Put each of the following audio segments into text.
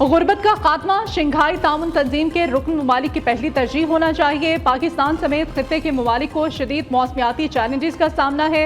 गुर्बत का खात्मा शंघाई ताउन तंजीम के रुकन ममालिक की पहली तरजीह होना चाहिए। पाकिस्तान समेत खित्ते के ममालिक को शदीद मौसमियाती चैलेंजेस का सामना है।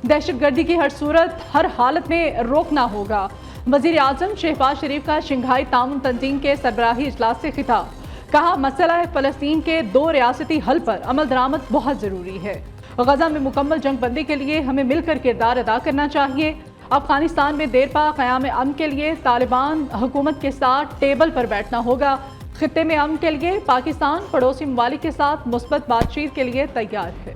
दहशतगर्दी की हर सूरत हर हालत में रोकना होगा। वज़ीर आज़म शहबाज शरीफ का शंघाई ताउन तंजीम के सरबराही इजलास से खिताब। कहा, मसला फ़लस्तीन के 2 रियासती हल पर अमल दरामद बहुत ज़रूरी है। गजा में मुकम्मल जंग बंदी के लिए हमें मिलकर किरदार अदा करना चाहिए। अफगानिस्तान में देरपा क़याम अमन के लिए तालिबान हुकूमत के साथ टेबल पर बैठना होगा। खित्ते में अमन के लिए पाकिस्तान पड़ोसी ममालिक के साथ मुस्बत बातचीत के लिए तैयार है।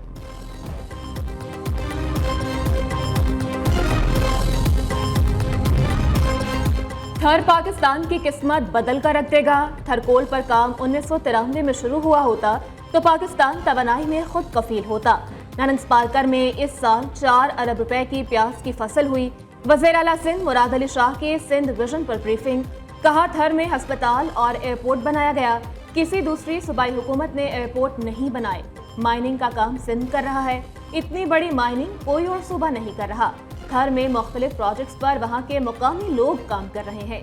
थर पाकिस्तान की किस्मत बदल कर रख देगा। थरकोल पर काम 1993 में शुरू हुआ होता तो पाकिस्तान तवानाई में खुद कफील होता। ननन स्पार्कर में इस साल 4 अरब रुपए की प्याज की फसल हुई। वज़ीर आला सिंध मुराद अली शाह के सिंध विजन पर ब्रीफिंग। कहा, थर में अस्पताल और एयरपोर्ट बनाया गया, किसी दूसरी सूबाई हुकूमत ने एयरपोर्ट नहीं बनाए। माइनिंग का काम सिंध कर रहा है, इतनी बड़ी माइनिंग कोई और सूबा नहीं कर रहा। थर में मुख्तलिफ प्रोजेक्ट्स पर वहाँ के मुकामी लोग काम कर रहे हैं।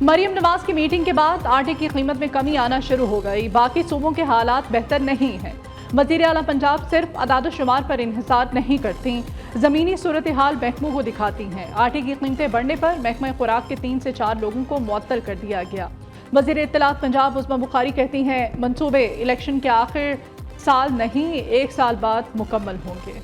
मरियम नवाज की मीटिंग के बाद आटे की कीमत में कमी आना शुरू हो गई। बाकी सूबों के हालात बेहतर नहीं हैं। वज़ीर आला पंजाब सिर्फ अदाद शुमार पर इन्हिसार नहीं करती, ज़मीनी सूरत हाल महकमों को दिखाती हैं। आटे की कीमतें बढ़ने पर महकमा खुराक के 3 से 4 लोगों को मुअत्तल कर दिया गया। वज़ीर इत्तलात पंजाब उस्मा बुखारी कहती हैं, मंसूबे इलेक्शन के आखिर साल नहीं 1 साल बाद मुकम्मल होंगे।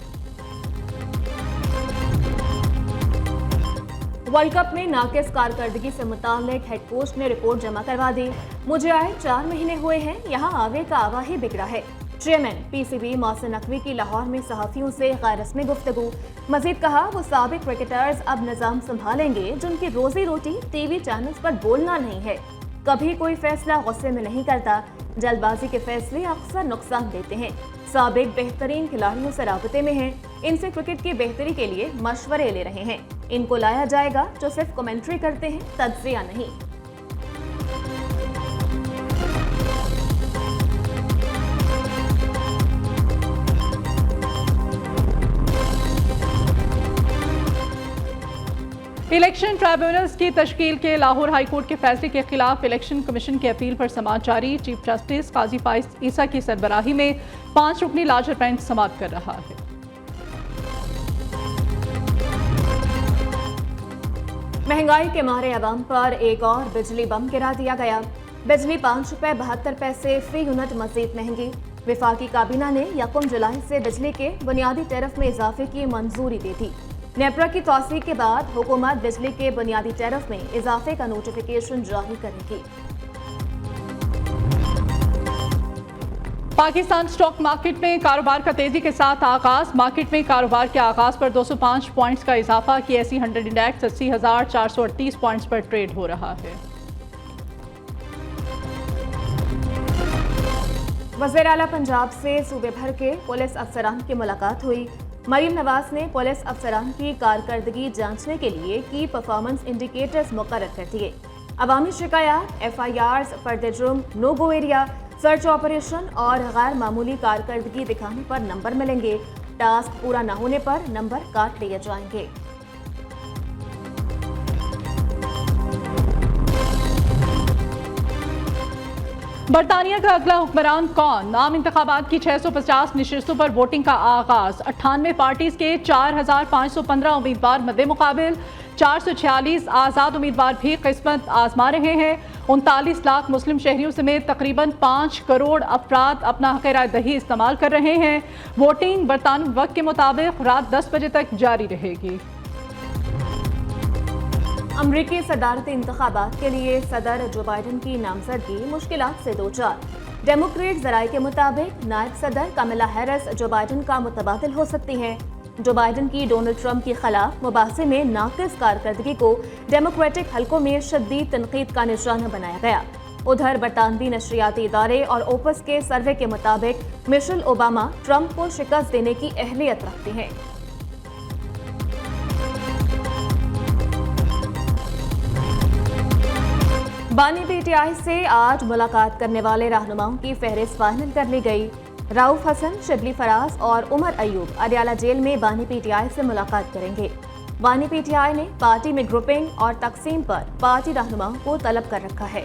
वर्ल्ड कप में नाकिस कारकर्दगी से मुताल्लिक हेड कोच ने रिपोर्ट जमा करवा दी। मुझे आए 4 महीने हुए हैं, यहाँ आवे का आवा ही बिगड़ा है। चेयरमैन PCB मोहसिन नकवी की लाहौर में सहाफ़ियों से गैर रस्मी गुफ्तगू। मजीद कहा, वो साबिक क्रिकेटर्स अब निज़ाम संभालेंगे जिनकी रोजी रोटी टीवी चैनल्स पर बोलना नहीं है। कभी कोई फैसला गुस्से में नहीं करता, जल्दबाजी के फैसले अक्सर नुकसान देते हैं। साबिक बेहतरीन खिलाड़ियों से राबते में हैं, इनसे क्रिकेट की बेहतरी के लिए मशवरे ले रहे हैं। इनको लाया जाएगा जो सिर्फ कमेंट्री करते हैं, तज्जिया नहीं। इलेक्शन ट्राइब्यूनल्स की तश्कील के लाहौर हाईकोर्ट के फैसले के खिलाफ इलेक्शन कमीशन की अपील पर समाअत जारी। चीफ जस्टिस काजी फाइज ईसा की सरबराही में 5 रुकनी लार्जर बेंच समाअत कर रहा है। महंगाई के मारे अवाम पर एक और बिजली बम गिरा दिया गया। बिजली 5 रुपए 72 पैसे फी यूनिट मजीद महंगी। विफाकी काबीना ने 1 जुलाई से बिजली के बुनियादी टैरिफ में इजाफे की मंजूरी दी थी। नेपरा की तौसीक के बाद हुकूमत बिजली के बुनियादी टैरिफ में इजाफे का नोटिफिकेशन जारी करेगी। पाकिस्तान स्टॉक मार्केट में कारोबार का तेजी के साथ आगाज। मार्केट में कारोबार के आगाज पर 205 पॉइंट्स का इजाफा। KSE 100 इंडेक्स 80,438 पॉइंट्स पर ट्रेड हो रहा है। वज़ीर आला पंजाब से सूबे भर के पुलिस अफसरान की मुलाकात हुई। मरीम नवाज ने पुलिस अफसरान की कारकर्दगी जांचने के लिए की परफॉर्मेंस इंडिकेटर्स मुकर्रर कर दिए। अवामी शिकायत, FIRs, पर्दे जुर्म, no go area, search operation और गैर मामूली कारकर्दगी दिखाने पर नंबर मिलेंगे। टास्क पूरा न होने पर नंबर काट लिए जाएंगे। बरतानिया का अगला हुक्मरान कौन? आम इंतखाबात की 650 नशिस्तों पर वोटिंग का आगाज। 98 पार्टीज के 4,515 उम्मीदवार मद्दे मुकाबिल। 446 आज़ाद उम्मीदवार भी किस्मत आजमा रहे हैं। 39 लाख मुस्लिम शहरियों समेत तकरीबन 5 करोड़ अफराद अपना हक़ राय दही इस्तेमाल कर रहे हैं। वोटिंग बरतानवी वक्त के मुताबिक रात 10 बजे तक जारी रहेगी। अमरीकी सदारती इंतखाबात के लिए सदर जो बाइडन की नामजदगी मुश्किलात से दो चार। डेमोक्रेट जराये के मुताबिक नायब सदर कमला हैरिस जो बाइडन का मुतबादिल हो सकती हैं। जो बाइडन की डोनाल्ड ट्रंप के खिलाफ मुबासे में नाकिस कारकर्दगी को डेमोक्रेटिक हलकों में शदीद तनकीद का निशाना बनाया गया। उधर बरतानवी नशरियाती इदारे और ओपस के सर्वे के मुताबिक मिशेल ओबामा ट्रंप को शिकस्त देने की अहलियत रखती हैं। बानी पीटीआई से आज मुलाकात करने वाले रहनुमाओं की फहरिस्त फाइनल कर ली गई। राउफ हसन, शिबली फराज और उमर अयूब अडियाला जेल में बानी पीटीआई से मुलाकात करेंगे। बानी पीटीआई ने पार्टी में ग्रुपिंग और तकसीम पर पार्टी रहनुमाओं को तलब कर रखा है।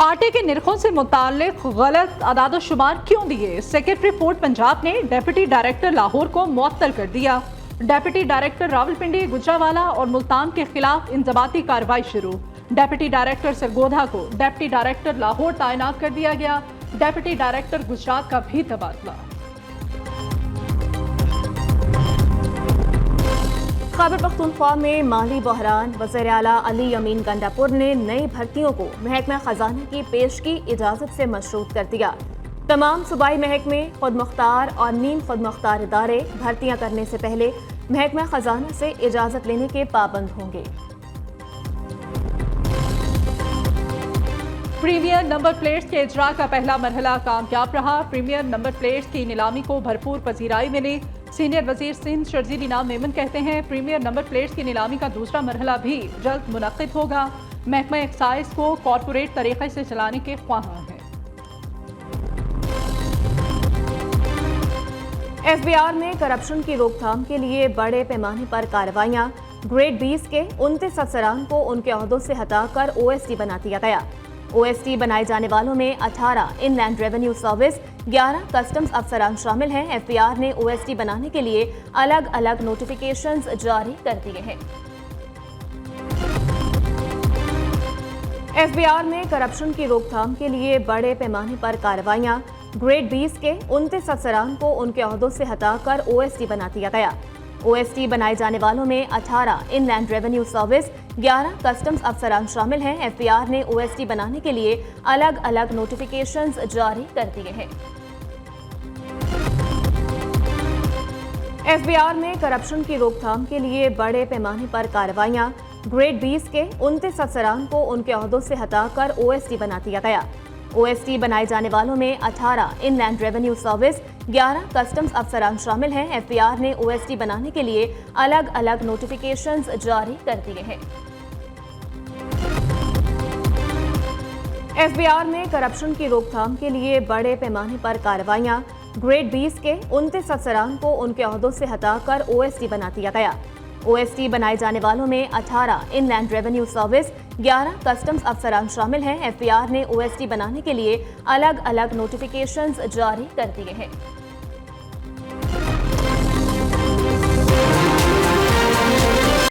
आटे के निर्खों से मुताल्लिक गलत अदाद-ओ-शुमार क्यों दिए? सेक्रेटरी फूड पंजाब ने डेप्यूटी डायरेक्टर लाहौर को मुअत्तल कर दिया। डेप्यूटी डायरेक्टर रावलपिंडी, गुजरावाला और मुल्तान के खिलाफ इंजबाती कार्रवाई शुरू। डेप्यूटी डायरेक्टर सरगोधा को डेप्यूटी डायरेक्टर लाहौर तैनात कर दिया गया। डेप्यूटी डायरेक्टर गुजरात का भी तबादला। खैबर पख्तूनख्वा में माली बहरान। वज़ीर आला अली यमीन गंडापुर ने नई भर्तियों को महकमा खजाना की पेश की इजाजत से मशरूत कर दिया। तमाम सूबाई महकमे, खुद मुख्तार और नीम खुद मुख्तार इदारे भर्तियां करने से पहले महकमा खजाना से इजाजत लेने के पाबंद होंगे। प्रीमियर नंबर प्लेट्स के इजरा का पहला मरहला कामयाब रहा। प्रीमियर नंबर प्लेट्स की नीलामी को भरपूर पजीराई मिली। सीनियर वजीर सिंध शर्जील इनाम मेमन कहते हैं, प्रीमियर नंबर प्लेट्स की नीलामी का दूसरा मरहला भी जल्द मुनक्किद होगा। महकमा एक्साइज को कॉर्पोरेट तरीके से चलाने के ख्वाहां हैं। एफबीआर में करप्शन की रोकथाम के लिए बड़े पैमाने पर कार्रवाइयां। ग्रेड 20 के 29 अफसरान को उनके ओहदों से हटाकर ओएसडी बना दिया गया। ओएसडी बनाए जाने वालों में 18 इनलैंड रेवेन्यू सर्विस, 11 कस्टम्स अफसरान शामिल हैं। एफबीआर ने ओएसडी बनाने के लिए अलग अलग नोटिफिकेशंस जारी कर दिए हैं। एफबीआर में करप्शन की रोकथाम के लिए बड़े पैमाने पर कार्रवाइयां। ग्रेड 20 के 29 अफसरान को उनके ओहदों से हटाकर ओएसडी बना दिया गया। ओएसडी बनाए जाने वालों में 18 इनलैंड रेवेन्यू सर्विस, 11 कस्टम्स अफसरान शामिल हैं। एफबीआर ने ओएसडी बनाने के लिए अलग अलग नोटिफिकेशंस जारी कर दिए हैं। एफबीआर में करप्शन की रोकथाम के लिए बड़े पैमाने पर कार्रवाइयां। ग्रेड 20 के 29 अफसरान को उनके ओहदों से हटाकर ओएसडी बना दिया गया। ओएसडी बनाए जाने वालों में 18 इनलैंड रेवेन्यू सर्विस, 11 कस्टम्स अफसरान शामिल हैं। एफबीआर ने ओएसडी बनाने के लिए अलग अलग नोटिफिकेशंस जारी कर दिए हैं। एफबीआर में करप्शन की रोकथाम के लिए बड़े पैमाने पर कार्रवाइयां। ग्रेड 20 के 29 अफसरान को उनके ओहदों से हटाकर ओएसडी बना दिया गया। ओएसडी बनाए जाने वालों में 18 इनलैंड रेवेन्यू सर्विस, 11 कस्टम्स अफसरान शामिल हैं। एफबीआर ने ओएसडी बनाने के लिए अलग अलग नोटिफिकेशंस जारी कर दिए हैं।